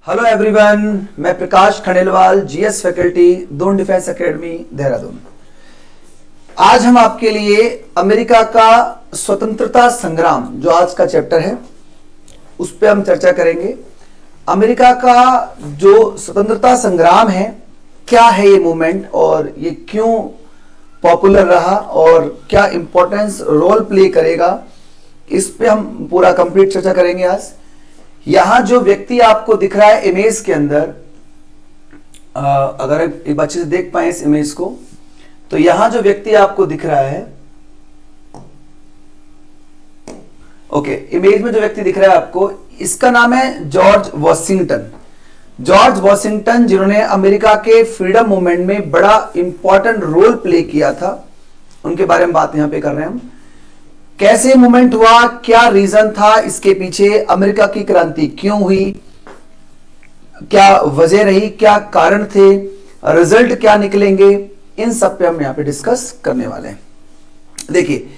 Hello everyone, मैं Prakash Khandelwal, GS faculty, Doon Defence Academy, Dehradun. आज हम आपके लिए अमेरिका का स्वतंत्रता संग्राम, जो आज का चैप्टर है, उस पर हम चर्चा करेंगे। अमेरिका का जो स्वतंत्रता संग्राम है, क्या है ये मूवमेंट और ये क्यों पॉपुलर रहा और क्या इंपॉर्टेंस रोल प्ले करेगा, इस पे हम पूरा कंप्लीट चर्चा करेंगे आज। यहां जो व्यक्ति आपको दिख रहा है इमेज के अंदर, अगर एक बच्चे से देख पाए इस इमेज को, तो यहां जो व्यक्ति आपको दिख रहा है, ओके, इमेज में जो व्यक्ति दिख रहा है आपको, इसका नाम है जॉर्ज वॉशिंगटन। जॉर्ज वॉशिंगटन, जिन्होंने अमेरिका के फ्रीडम मूवमेंट में बड़ा इंपॉर्टेंट रोल प्ले किया था, उनके बारे में बात यहां पे कर रहे हैं हम। कैसे मूवमेंट हुआ, क्या रीजन था इसके पीछे, अमेरिका की क्रांति क्यों हुई, क्या वजह रही, क्या कारण थे, रिजल्ट क्या निकलेंगे, इन सब पे हम यहां पे डिस्कस करने वाले हैं। देखिए,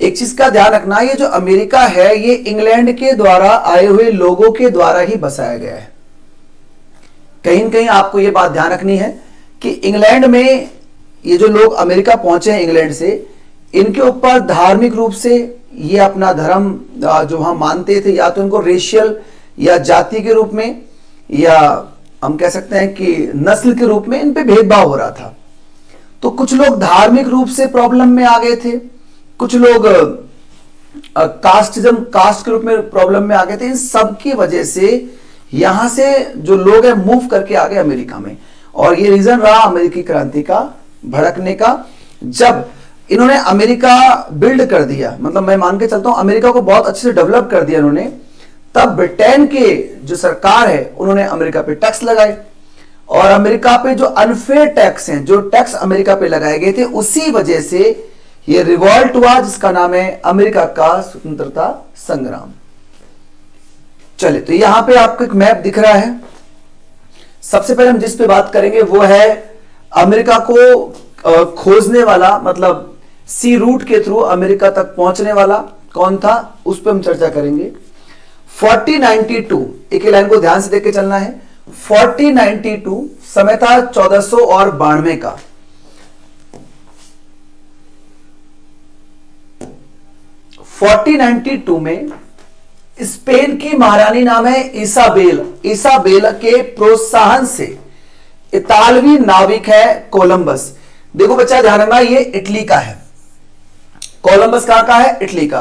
एक चीज का ध्यान रखना, ये जो अमेरिका है ये इंग्लैंड के द्वारा आए हुए लोगों के द्वारा ही बसाया गया है। कहीं न कहीं आपको ये बात ध्यान रखनी है कि इंग्लैंड में ये जो लोग अमेरिका पहुंचे हैं इंग्लैंड से, इनके ऊपर धार्मिक रूप से ये अपना धर्म जो हम मानते थे, या तो इनको रेशियल या जाति के रूप में, या हम कह सकते हैं कि नस्ल के रूप में इन पे भेदभाव हो रहा था। तो कुछ लोग धार्मिक रूप से प्रॉब्लम में आ गए थे, कुछ लोग कास्ट के रूप में प्रॉब्लम में आ गए थे। इन सब की वजह से यहां से जो लोग हैं मूव करके आ गए अमेरिका में, और ये रीजन रहा अमेरिकी क्रांति का भड़कने का। जब इन्होंने अमेरिका बिल्ड कर दिया, मतलब मैं मान के चलता हूं अमेरिका को बहुत अच्छे से डेवलप कर दिया इन्होंने, तब ब्रिटेन के जो सरकार है उन्होंने अमेरिका पे टैक्स लगाए, और अमेरिका पे जो अनफेयर टैक्स हैं, जो टैक्स अमेरिका पे लगाए गए थे, उसी वजह से ये रिवॉल्ट हुआ, जिसका नाम है अमेरिका का स्वतंत्रता संग्राम। चलिए, तो यहां पे आपको एक मैप दिख रहा है। सबसे पहले हम जिस पे बात करेंगे वो है अमेरिका को खोजने वाला, मतलब सी रूट के थ्रू अमेरिका तक पहुंचने वाला कौन था, उस पर हम चर्चा करेंगे। 1492, एक ही लाइन को ध्यान से देख के चलना है। 1492 समय था 1492 का। 1492 में स्पेन की महारानी नाम है इसाबेल। इसाबेल के प्रोत्साहन से इतालवी नाविक है कोलंबस। देखो बच्चा, ध्यान रखना, ये इटली का है। कोलंबस कहां का है? इटली का।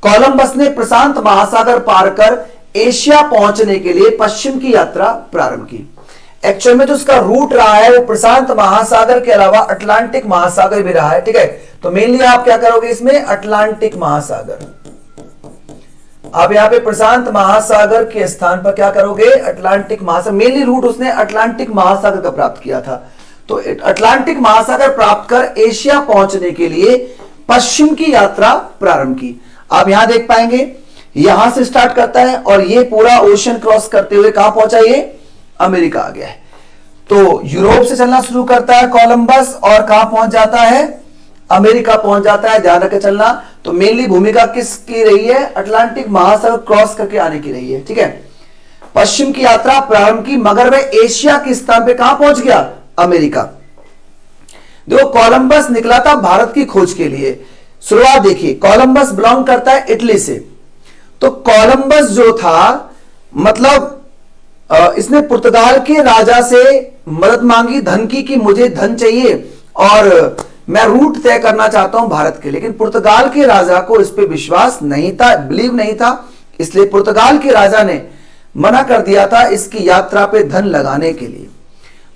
कोलंबस ने प्रशांत महासागर पार कर एशिया पहुंचने के लिए पश्चिम की यात्रा प्रारंभ की। एक्चुअल में जो उसका रूट रहा है वो प्रशांत महासागर के अलावा अटलांटिक महासागर भी रहा है, ठीक है। तो मेनली आप क्या करोगे इसमें, अटलांटिक महासागर। आप यहां पे प्रशांत महासागर के स्थान पर क्या करोगे, अटलांटिक महासागर। मेनली रूट उसने अटलांटिक महासागर का प्राप्त किया था। तो अटलांटिक महासागर प्राप्त कर एशिया पहुंचने के लिए पश्चिम की यात्रा प्रारंभ की। आप यहां देख पाएंगे, यहां से स्टार्ट करता है और ये पूरा ओशन क्रॉस करते हुए कहां पहुंचा, ये अमेरिका आ गया है। तो यूरोप से चलना शुरू करता है कोलंबस, और कहां पहुंच जाता है, अमेरिका पहुंच जाता है। ध्यान रखे चलना। तो मेनली भूमिका किसकी रही है, अटलांटिक महासागर क्रॉस करके आने की रही है, ठीक है। पश्चिम की यात्रा प्रारंभ की, मगर वह एशिया के स्थान पे कहां पहुंच गया, अमेरिका। देखो, कोलंबस निकला था भारत की खोज के लिए। शुरुआत देखिए, कोलंबस बिलोंग करता है इटली से। तो कोलंबस जो था, मतलब इसने पुर्तगाल के राजा से मदद मांगी धन की, कि मुझे धन चाहिए और मैं रूट तय करना चाहता हूं भारत के। लेकिन पुर्तगाल के राजा को इस पे विश्वास नहीं था, बिलीव नहीं था, इसलिए पुर्तगाल के राजा ने मना कर दिया था इसकी यात्रा पे धन लगाने के लिए।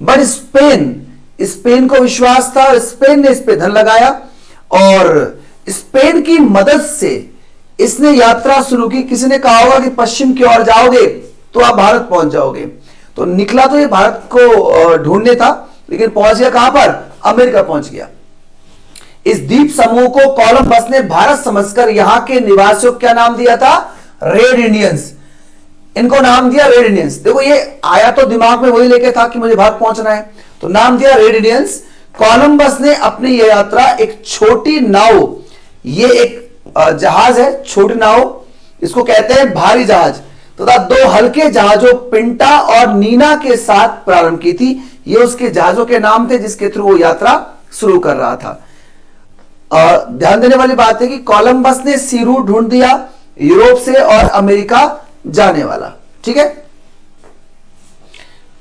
बट स्पेन को विश्वास था, स्पेन ने इस पे धन लगाया, और स्पेन की मदद से इसने यात्रा शुरू की। किसी ने कहा होगा कि पश्चिम की ओर जाओगे तो आप भारत पहुंच जाओगे। तो निकला तो ये भारत को ढूंढने था, लेकिन पहुंच गया कहां पर, अमेरिका पहुंच गया। इस द्वीप समूह को कोलंबस ने भारत समझकर यहां के निवासियों को क्या नाम दिया था, रेड इंडियंस। इनको नाम दिया रेड इंडियंस। देखो, ये आया तो दिमाग में वही लेके था कि मुझे भारत पहुंचना है, तो नाम दिया रेड इंडियंस। कोलंबस ने अपनी यह यात्रा एक छोटी नाव, ये एक जहाज है, छोटी नाव, इसको कहते हैं भारी जहाज, तथा दो हल्के जहाजों पिंटा और नीना के साथ प्रारंभ की थी। ये उसके जहाजों के नाम थे जिसके थ्रू वो यात्रा शुरू कर रहा था। ध्यान देने वाली बात है कि कोलंबस ने सी रूट ढूंढ दिया यूरोप से और अमेरिका जाने वाला। ठीक है,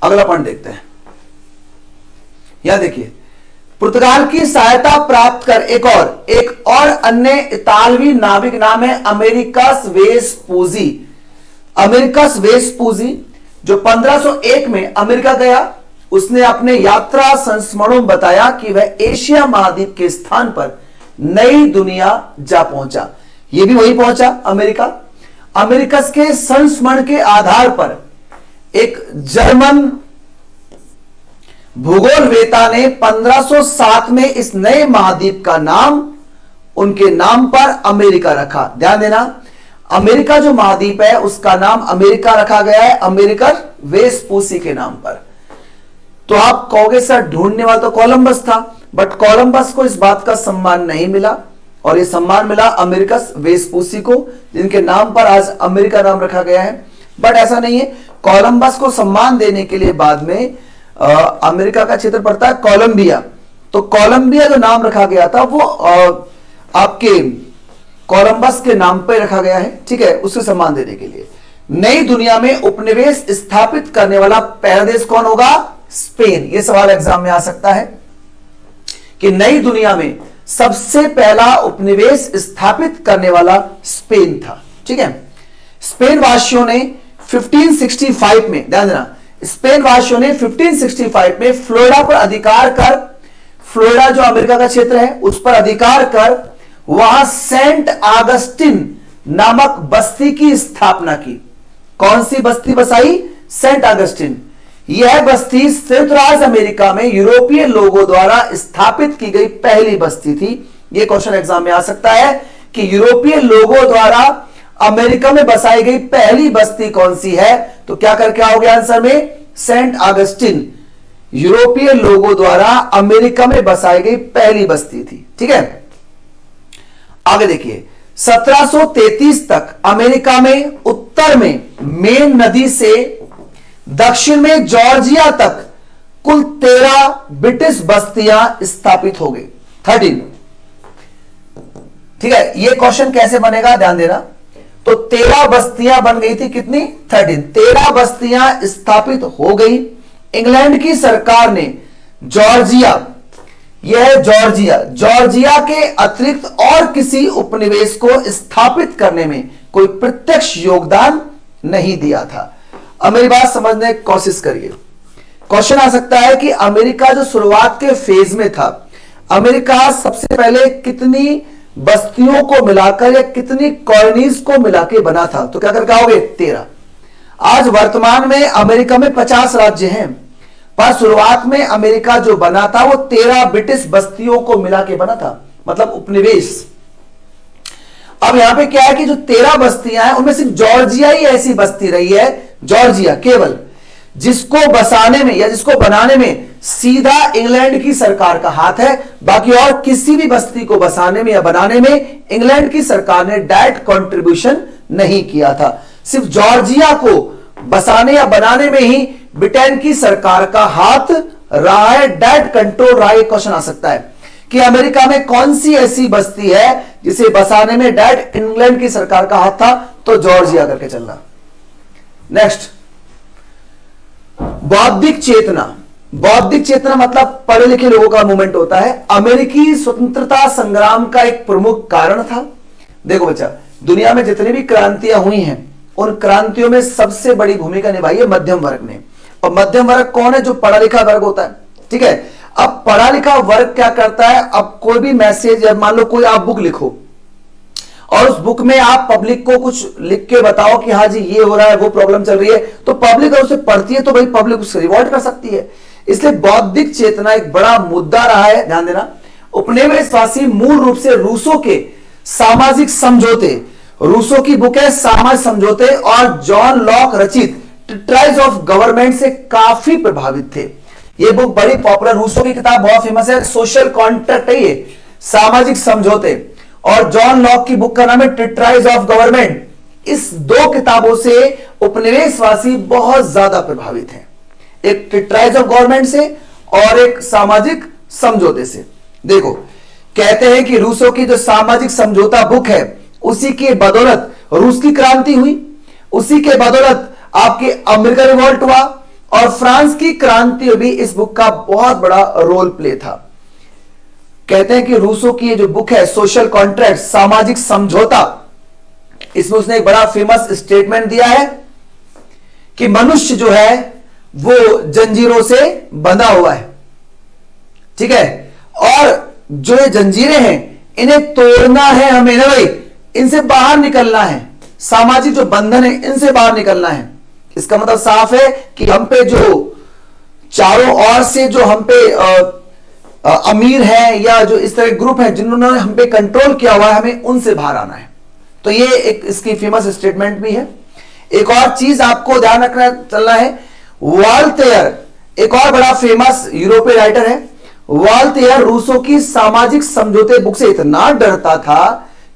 अगला पॉइंट देखते हैं। यहां देखिए, पुर्तगाल की सहायता प्राप्त कर एक और अन्य इतालवी नाविक नाम है अमेरिकस वेस्पूजी। अमेरिकस वेस्पूजी जो 1501 में अमेरिका गया, उसने अपने यात्रा संस्मरणों में बताया कि वह एशिया महाद्वीप के स्थान पर नई दुनिया जा पहुंचा। यह भी वहीं पहुंचा अमेरिका। अमेरिकस के संस्मरण के आधार पर एक जर्मन भूगोलवेता ने 1507 में इस नए महाद्वीप का नाम उनके नाम पर अमेरिका रखा। ध्यान देना, अमेरिका जो महाद्वीप है उसका नाम अमेरिका रखा गया है अमेरिकन वेस्पूसी के नाम पर। तो आप कहोगे सर ढूंढने वाला तो कोलंबस था, बट कोलंबस को इस बात का सम्मान नहीं मिला और यह सम्मान मिला अमेरिकस वेस्पूसी को, जिनके नाम पर आज अमेरिका नाम रखा गया है। बट ऐसा नहीं है, कोलंबस को सम्मान देने के लिए बाद में अमेरिका का क्षेत्र पड़ता है कोलंबिया, तो कोलंबिया जो नाम रखा गया था वो आपके कोलंबस के नाम पर रखा गया है। ठीक है, उसे सम्मान देने के लिए। नई दुनिया में उपनिवेश स्थापित करने वाला पहला देश कौन होगा? स्पेन। यह सवाल एग्जाम में आ सकता है कि नई दुनिया में सबसे पहला उपनिवेश स्थापित करने वाला स्पेन था। ठीक है, स्पेन वासियों ने 1565 में, ध्यान देना, स्पेन वासियों ने 1565 में फ्लोरिडा पर अधिकार कर, फ्लोरिडा जो अमेरिका का क्षेत्र है उस पर अधिकार कर वहां सेंट ऑगस्टिन नामक बस्ती की स्थापना की। कौन सी बस्ती बसाई? Saint Augustine. यह बस्ती संयुक्त राज्य अमेरिका में यूरोपीय लोगों द्वारा स्थापित की गई पहली बस्ती थी। यह क्वेश्चन एग्जाम में आ सकता है कि यूरोपीय लोगों द्वारा अमेरिका में बसाई गई पहली बस्ती कौन सी है? तो क्या करके आओगे आंसर में? सेंट ऑगस्टिन यूरोपीय लोगों द्वारा अमेरिका में बसाई गई पहली बस्ती थी। ठीक है, आगे देखिए, 1733 तक अमेरिका में उत्तर में मेन नदी से दक्षिण में जॉर्जिया तक कुल 13 ब्रिटिश बस्तियां स्थापित हो गई। 13। ठीक है, यह क्वेश्चन कैसे बनेगा ध्यान देना। तो 13 बस्तियां बन गई थी, कितनी? 13। 13 बस्तियां स्थापित हो गई। इंग्लैंड की सरकार ने जॉर्जिया, यह जॉर्जिया के अतिरिक्त और किसी उपनिवेश को स्थापित करने में कोई प्रत्यक्ष योगदान नहीं दिया था। अब मेरी बात समझने की कोशिश करिए। क्वेश्चन आ सकता है कि अमेरिका जो शुरुआत के फेज में था, अमेरिका सबसे पहले कितनी बस्तियों को मिलाकर या कितनी कॉलोनीज को मिलाकर बना था? तो क्या करके आओगे? 13। आज वर्तमान में अमेरिका में 50 राज्य हैं, पर शुरुआत में अमेरिका जो बना था वो 13 ब्रिटिश बस्तियों को मिला के बना था, मतलब उपनिवेश। अब यहां पे क्या है कि जो 13 बस्तियां हैं उनमें सिर्फ जॉर्जिया ही ऐसी बस्ती रही है, जॉर्जिया केवल, जिसको बसाने में या जिसको बनाने में सीधा इंग्लैंड की सरकार का हाथ है। बाकी और किसी भी बस्ती को बसाने में या बनाने में इंग्लैंड की सरकार ने डायरेक्ट कंट्रीब्यूशन नहीं किया था। सिर्फ जॉर्जिया को बसाने या बनाने में ही ब्रिटेन की सरकार का हाथ रहा है, डायरेक्ट कंट्रोल रहा है। क्वेश्चन आ सकता है कि अमेरिका में कौन सी ऐसी बस्ती है जिसे बसाने में डायरेक्ट इंग्लैंड की सरकार का हाथ था? तो जॉर्जिया करके चलना। नेक्स्ट, बौद्धिक चेतना। बौद्धिक चेतना मतलब पढ़े लिखे लोगों का मूवमेंट होता है। अमेरिकी स्वतंत्रता संग्राम का एक प्रमुख कारण था। देखो बच्चा, दुनिया में जितनी भी क्रांतियां हुई हैं उन क्रांतियों में सबसे बड़ी भूमिका निभाई है मध्यम वर्ग ने। और मध्यम वर्ग कौन है? जो पढ़ा लिखा वर्ग होता है। ठीक है, अब पढ़ा लिखा वर्ग क्या करता है? अब कोई भी मैसेज, मान लो कोई आप बुक लिखो और उस बुक में आप पब्लिक को कुछ लिख के बताओ कि हाँ जी ये हो रहा है, वो प्रॉब्लम चल रही है, तो पब्लिक अगर उसे पढ़ती है तो भाई पब्लिक उससे रिवॉल्ट कर सकती है। इसलिए बौद्धिक चेतना एक बड़ा मुद्दा रहा है, ध्यान देना। उपनिवेशवासी मूल रूप से रूसो के सामाजिक समझौते, रूसो की बुक है सामाजिक समझौते और जॉन लॉक रचित ट्राइज ऑफ गवर्नमेंट से काफी प्रभावित थे। ये बुक बड़ी पॉपुलर, रूसो की किताब बहुत फेमस है, सोशल कॉन्ट्रैक्ट है ये, सामाजिक समझौते। और जॉन लॉक की बुक का नाम है ट्राइज ऑफ गवर्नमेंट। इस दो किताबों से उपनिवेशवासी बहुत ज्यादा प्रभावित हैं, एक ट्राइज ऑफ गवर्नमेंट से और एक सामाजिक समझौते से। देखो, कहते हैं कि रूसों की जो सामाजिक समझौता बुक है, उसी के बदौलत रूस की क्रांति हुई, उसी के बदौलत आपके अमेरिका रिवॉल्ट हुआ, और फ्रांस की क्रांति में भी इस बुक का बहुत बड़ा रोल प्ले था। कहते हैं कि रूसों की ये जो बुक है सोशल कॉन्ट्रैक्ट, सामाजिक समझौता, इसमें उसने एक बड़ा फेमस स्टेटमेंट दिया है कि मनुष्य जो है वो जंजीरों से बंधा हुआ है, ठीक है, और जो ये जंजीरें हैं इन्हें तोड़ना है हमें ना भाई, इनसे बाहर निकलना है, सामाजिक जो बंधन है इनसे बाहर निकलना है। इसका मतलब साफ है कि हम पे जो चारों ओर से जो हम पे अमीर है या जो इस तरह ग्रुप है जिन्होंने हम पे कंट्रोल किया हुआ है, हमें उनसे बाहर आना है। तो ये एक इसकी फेमस स्टेटमेंट भी है। एक और चीज आपको ध्यान रखना चलना है, वॉल्टेयर एक और बड़ा फेमस यूरोपीय राइटर है। वॉल्टेयर रूसों की सामाजिक समझौते बुक से इतना डरता था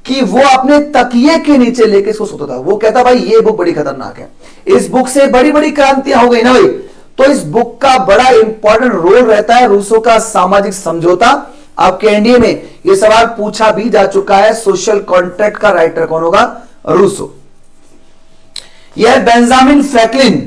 कि वो अपने तकिए के नीचे लेके इसको सोता था। वो कहता भाई ये बुक बड़ी खतरनाक है, इस बुक से बड़ी बड़ी क्रांतियां हो गई ना भाई। तो इस बुक का बड़ा इंपॉर्टेंट रोल रहता है रूसों का सामाजिक समझौता। आपके एनडीए में यह सवाल पूछा भी जा चुका है, सोशल कॉन्ट्रैक्ट का राइटर कौन होगा? रूसो। यह बेंजामिन फ्रैंकलिन,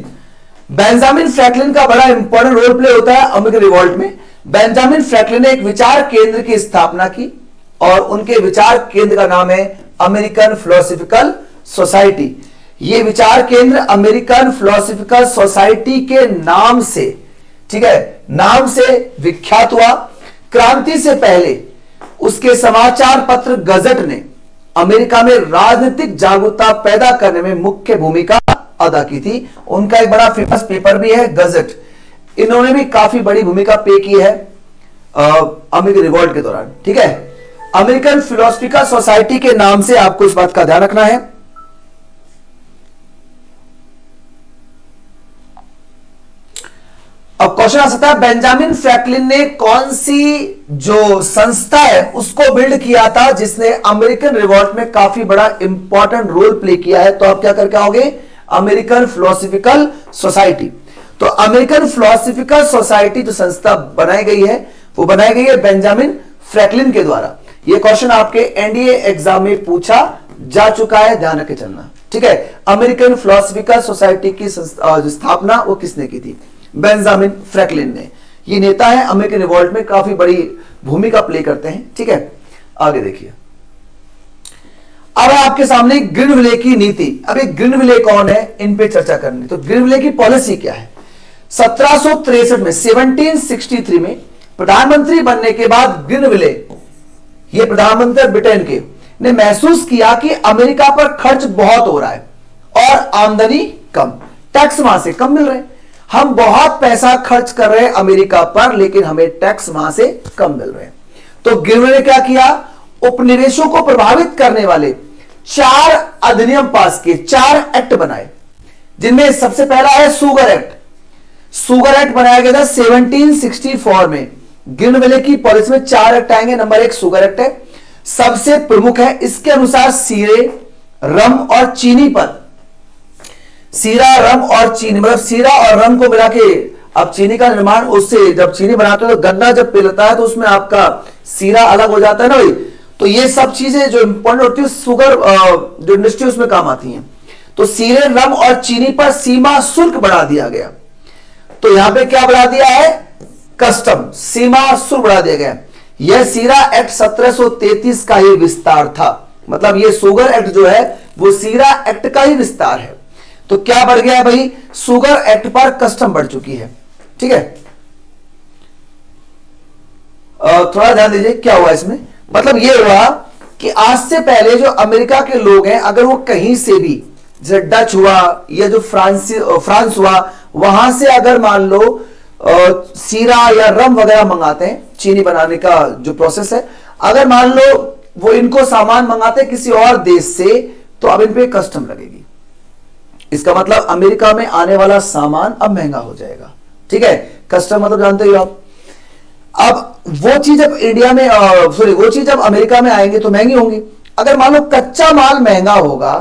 बेंजामिन फ्रैंकलिन का बड़ा इंपॉर्टेंट रोल प्ले होता है अमेरिकन रिवॉल्ट में। बेंजामिन फ्रैंकलिन ने एक विचार केंद्र की स्थापना की और उनके विचार केंद्र का नाम है अमेरिकन फिलोसॉफिकल सोसाइटी। यह विचार केंद्र अमेरिकन फिलोसॉफिकल सोसाइटी के नाम से, ठीक है, नाम से विख्यात हुआ। क्रांति से पहले उसके समाचार पत्र गजट ने अमेरिका में राजनीतिक जागरूकता पैदा करने में मुख्य भूमिका अदा की थी। उनका एक बड़ा फेमस पेपर भी है गजट, इन्होंने भी काफी बड़ी भूमिका प्ले की है अमेरिकन रिवॉल्ट के दौरान, ठीक है। अमेरिकन फिलोसॉफिकल सोसाइटी के नाम से आपको इस बात का ध्यान रखना है। अब क्वेश्चन आ सकता है बेंजामिन फ्रैंकलिन ने कौन सी जो संस्था है उसको बिल्ड किया था जिसने अमेरिकन रिवॉल्ट में काफी बड़ा इंपॉर्टेंट रोल प्ले किया है? तो आप क्या करके आओगे? American philosophical society. तो अमेरिकन फिलोसॉफिकल सोसाइटी जो संस्था बनाई गई है वो बनाई गई है बेंजामिन फ्रैंकलिन के द्वारा। यह क्वेश्चन आपके एनडीए एग्जाम में पूछा जा चुका है, ध्यान रखे चलना, ठीक है। अमेरिकन फिलोसॉफिकल सोसाइटी की स्थापना वो किसने की थी? बेंजामिन फ्रैंकलिन ने। ये नेता है अमेरिकन रिवॉल्ट में, काफी बड़ी भूमिका प्ले करते हैं, ठीक है। आगे देखिए, अब आपके सामने ग्रीनविले की नीति। अब ये ग्रीनविले कौन है, इन पे चर्चा करनी। तो ग्रीनविले की पॉलिसी क्या है? 1763 में 1763 में प्रधानमंत्री बनने के बाद ग्रीनविले, ये प्रधानमंत्री ब्रिटेन के, ने महसूस किया कि अमेरिका पर खर्च बहुत हो रहा है और आमदनी कम, टैक्स वहां से कम मिल रहे हैं। हम बहुत पैसा खर्च कर रहे हैं अमेरिका पर, लेकिन हमें टैक्स वहां से कम मिल रहे हैं। तो ग्रीनविले ने क्या किया? उपनिवेशों को प्रभावित करने वाले 4 अधिनियम पास किए, 4 एक्ट बनाए, जिनमें सबसे पहला है शुगर एक्ट। शुगर एक्ट बनाया गया था 1764 में। ग्रीनविले की पॉलिसी में 4 एक्ट आएंगे। नंबर 1 शुगर एक्ट है, सबसे प्रमुख है। इसके अनुसार सीरे, रम और चीनी पर, सीरा, रम और चीनी, मतलब सीरा और रम को मिला के, अब चीनी का निर्माण उससे, जब चीनी बनाते हो तो गन्ना जब पिलता है तो उसमें आपका सीरा अलग हो जाता है ना भाई। तो ये सब चीजें जो इंपॉर्टेंट होती है शुगर जो इंडस्ट्री उसमें काम आती हैं। तो सीरे, रम और चीनी पर सीमा शुल्क बढ़ा दिया गया। तो यहां पे क्या बढ़ा दिया है? कस्टम, सीमा शुल्क बढ़ा दिया गया। यह सीरा एक्ट 1733 का ही विस्तार था। मतलब ये शुगर एक्ट जो है वो सीरा एक्ट का ही विस्तार है। तो क्या बढ़ गया भाई? शुगर एक्ट पर कस्टम बढ़ चुकी है, ठीक है। थोड़ा ध्यान दीजिए क्या हुआ इसमें। मतलब यह हुआ कि आज से पहले जो अमेरिका के लोग हैं, अगर वो कहीं से भी, जैसे डच हुआ या जो फ्रांस हुआ, वहां से अगर मान लो सीरा या रम वगैरह मंगाते हैं, चीनी बनाने का जो प्रोसेस है, अगर मान लो वो इनको सामान मंगाते हैं किसी और देश से, तो अब इन पे कस्टम लगेगी। इसका मतलब अमेरिका में आने वाला सामान अब महंगा हो जाएगा, ठीक है। कस्टम मतलब जानते हो आप। अब वो चीज जब इंडिया में वो चीज जब अमेरिका में आएंगे तो महंगी होंगी। अगर मान लो कच्चा माल महंगा होगा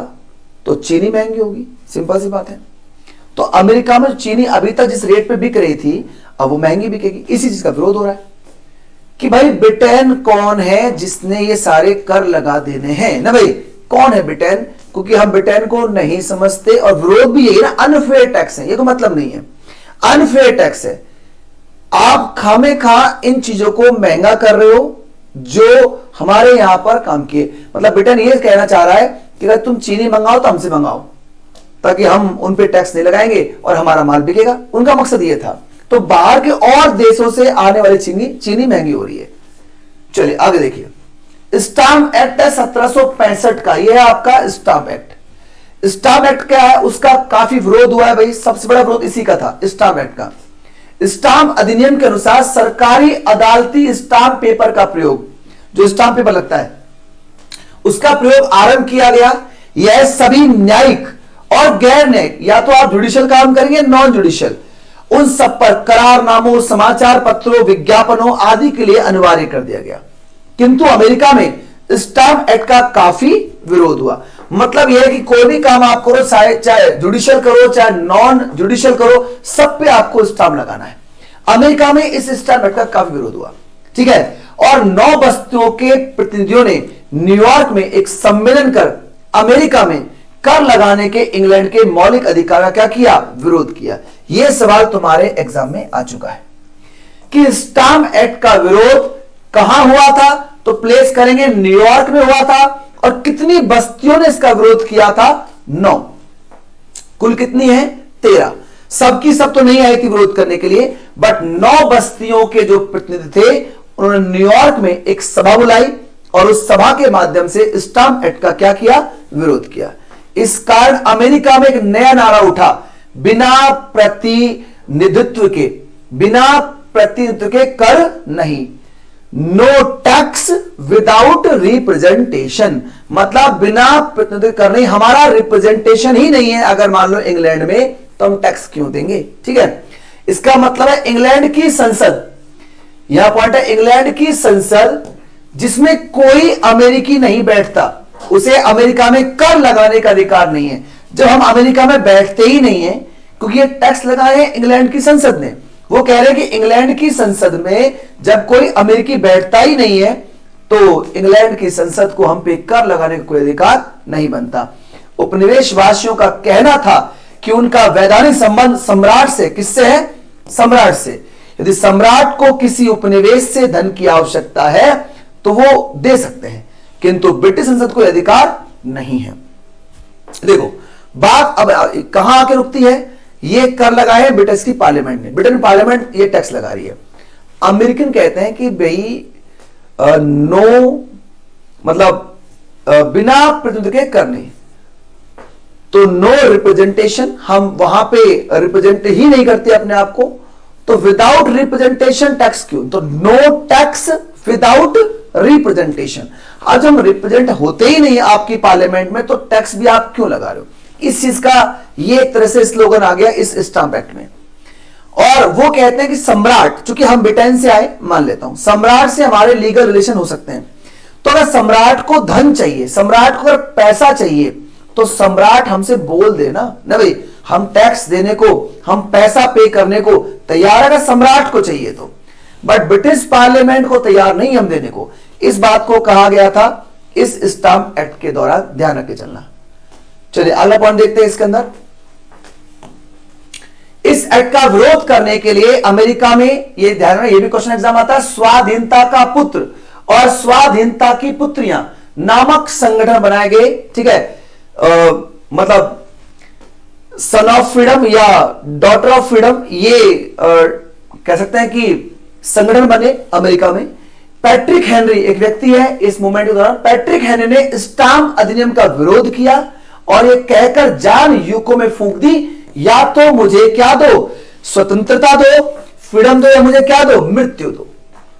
तो तो चीनी महंगी होगी, सिंपल सी बात है। तो अमेरिका में चीनी अभी तक जिस रेट पे बिक रही थी अब वो महंगी बिकेगी। इसी चीज का विरोध हो रहा है कि भाई ब्रिटेन कौन है जिसने ये सारे कर लगा देने हैं ना भाई, कौन है ब्रिटेन, क्योंकि हम ब्रिटेन को नहीं समझते और विरोध भी यही ना, अनफेयर टैक्स है, ये कोई मतलब नहीं है, अनफेयर टैक्स है। आप खामे खा इन चीजों को महंगा कर रहे हो जो हमारे यहां पर काम किए। मतलब ब्रिटेन ये कहना चाह रहा है कि अगर तुम चीनी मंगाओ तो हमसे मंगाओ ताकि हम उन पे टैक्स नहीं लगाएंगे और हमारा माल बिकेगा, उनका मकसद ये था। तो बाहर के और देशों से आने वाली चीनी महंगी हो रही है। चलिए आगे देखिए, स्टाम्प एक्ट है 1765 का, यह है आपका स्टाम्प एक्ट। स्टाम्प एक्ट क्या है, उसका काफी विरोध हुआ है भाई, सबसे बड़ा विरोध इसी का था, स्टाम्प एक्ट का। स्टाम्प अधिनियम के अनुसार सरकारी अदालती स्टाम्प पेपर का प्रयोग, जो स्टाम्प पेपर लगता है उसका प्रयोग आरंभ किया गया। यह सभी न्यायिक और गैर न्यायिक, या तो आप जुडिशियल काम करेंगे नॉन जुडिशियल, उन सब पर करारनामों, समाचार पत्रों, विज्ञापनों आदि के लिए अनिवार्य कर दिया गया। किंतु अमेरिका में स्टाम्प एक्ट का काफी विरोध हुआ। मतलब यह है कि कोई भी काम आप करो, चाहे जुडिशियल करो चाहे नॉन जुडिशियल करो, सब पे आपको स्टाम्प लगाना है। अमेरिका में इस स्टाम्प एक्ट का काफी विरोध हुआ, ठीक है। और 9 बस्तियों के प्रतिनिधियों ने न्यूयॉर्क में एक सम्मेलन कर अमेरिका में कर लगाने के इंग्लैंड के मौलिक अधिकार का क्या किया, विरोध किया। यह सवाल तुम्हारे एग्जाम में आ चुका है कि स्टाम्प एक्ट का विरोध कहां हुआ था, तो प्लेस करेंगे न्यूयॉर्क में हुआ था। और कितनी बस्तियों ने इसका विरोध किया था, 9। कुल कितनी है, 13। सबकी सब तो नहीं आई थी विरोध करने के लिए, बट 9 बस्तियों के जो प्रतिनिधि थे उन्होंने न्यूयॉर्क में एक सभा बुलाई और उस सभा के माध्यम से स्टाम्प एक्ट का क्या किया, विरोध किया। इस कारण अमेरिका में एक नया नारा उठा, बिना प्रतिनिधित्व के कर नहीं, नो टैक्स विदाउट रिप्रेजेंटेशन। मतलब बिना प्रतिनिधित्व कर नहीं, हमारा रिप्रेजेंटेशन ही नहीं है अगर मान लो इंग्लैंड में, तो हम टैक्स क्यों देंगे, ठीक है। इसका मतलब है इंग्लैंड की संसद, यह पॉइंट है, इंग्लैंड की संसद जिसमें कोई अमेरिकी नहीं बैठता, उसे अमेरिका में कर लगाने का अधिकार नहीं है। जब हम अमेरिका में बैठते ही नहीं है, क्योंकि ये टैक्स लगाए हैं इंग्लैंड की संसद ने, वो कह रहे हैं कि इंग्लैंड की संसद में जब कोई अमेरिकी बैठता ही नहीं है तो इंग्लैंड की संसद को हम पे कर लगाने का कोई अधिकार नहीं बनता। उपनिवेशवासियों का कहना था कि उनका वैधानिक संबंध सम्राट से, किससे है, सम्राट से। यदि सम्राट को किसी उपनिवेश से धन की आवश्यकता है तो वो दे सकते हैं, किंतु ब्रिटिश संसद को अधिकार नहीं है। देखो बात अब कहां आके रुकती है, ये कर लगाए हैं ब्रिटिश की पार्लियामेंट ने, ब्रिटेन पार्लियामेंट ये टैक्स लगा रही है। अमेरिकन कहते हैं कि भाई नो, मतलब बिना प्रतिनिधित्व के कर नहीं, तो नो रिप्रेजेंटेशन, हम वहां पे रिप्रेजेंट ही नहीं करते अपने आप को, तो विदाउट रिप्रेजेंटेशन टैक्स क्यों, तो नो टैक्स विदाउट रिप्रेजेंटेशन। आज हम रिप्रेजेंट होते ही नहीं आपकी पार्लियामेंट में, तो टैक्स भी आप क्यों लगा रहे हो। इस चीज का ये एक तरह से स्लोगन आ गया इस स्टाम्प एक्ट में। और वो कहते हैं कि सम्राट, चूंकि हम ब्रिटेन से आए, मान लेता हूं सम्राट से हमारे लीगल रिलेशन हो सकते हैं, तो अगर सम्राट को धन चाहिए, सम्राट को अगर पैसा चाहिए, तो सम्राट हमसे बोल देना ना भाई हम टैक्स देने को, हम पैसा पे करने को तैयार है, अगर सम्राट को चाहिए तो। बट ब्रिटिश पार्लियामेंट को तैयार नहीं हम देने को। इस बात को कहा गया था इस स्टाम्प एक्ट के दौरान, ध्यान रख के चलना। चलिए अगला पॉइंट देखते हैं इसके अंदर। इस एक्ट का विरोध करने के लिए अमेरिका में, ये ध्यान में, ये भी क्वेश्चन एग्जाम आता है, स्वाधीनता का पुत्र और स्वाधीनता की पुत्रियां नामक संगठन बनाए गए, ठीक है। मतलब सन ऑफ फ्रीडम या डॉटर ऑफ फ्रीडम, ये कह सकते हैं कि संगठन बने अमेरिका में। पैट्रिक हेनरी एक व्यक्ति है इस मूवमेंट के दौरान, पैट्रिक हेनरी ने स्टाम्प अधिनियम का विरोध किया और ये कहकर जान यूको में फूंक दी, या तो मुझे क्या दो, स्वतंत्रता दो, फ्रीडम दो, या मुझे क्या दो, मृत्यु दो।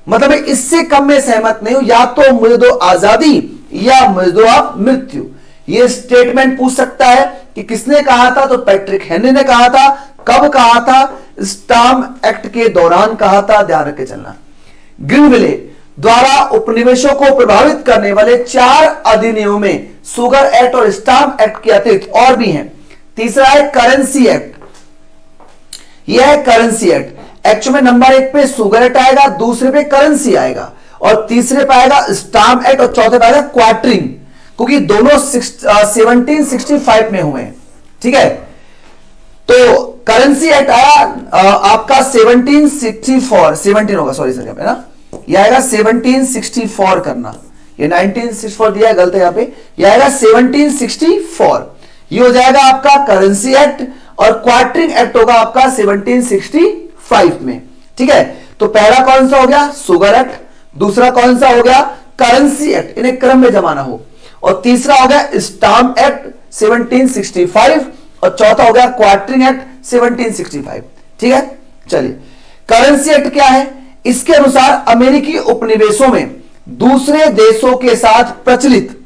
मतलब इससे कम में सहमत नहीं हूं, या तो मुझे दो आजादी या मुझे दो आप मृत्यु। ये स्टेटमेंट पूछ सकता है कि किसने कहा था, तो पैट्रिक हेनरी ने कहा था। कब कहा था, स्टाम्प एक्ट के दौरान कहा था, ध्यान रख के चलना। ग्रीनविले द्वारा उपनिवेशों को प्रभावित करने वाले 4 अधिनियमों में शुगर एक्ट और स्टाम्प एक्ट के अतिरिक्त और भी हैं। तीसरा है करेंसी एक्ट, यह है करेंसी एक्ट। एक्चुअली में नंबर 1 पे शुगर एक्ट आएगा, दूसरे पे करेंसी आएगा और तीसरे पे आएगा स्टाम्प एक्ट और चौथे पे आएगा क्वार्टरिंग, क्योंकि दोनों 1765 में हुए हैं। ठीक है, तो करेंसी एक्ट आया आपका 1764, 17 होगा, सॉरी सर, है ना, यह आएगा 1764 करना, ये 1964 दिया है, गलत है यहां पे, यह आएगा 1764। ये हो जाएगा आपका करेंसी एक्ट और क्वार्टरिंग एक्ट होगा आपका 1765 में। ठीक है, तो पहला कौन सा हो गया, शुगर एक्ट, दूसरा कौन सा हो गया, करेंसी एक्ट, इन्हें क्रम में जमाना हो, और तीसरा हो गया स्टाम्प एक्ट 1765 और चौथा हो गया क्वार्टरिंग एक्ट 1765। ठीक है, चलिए करेंसी एक्ट क्या है, इसके अनुसार अमेरिकी उपनिवेशों में दूसरे देशों के साथ प्रचलित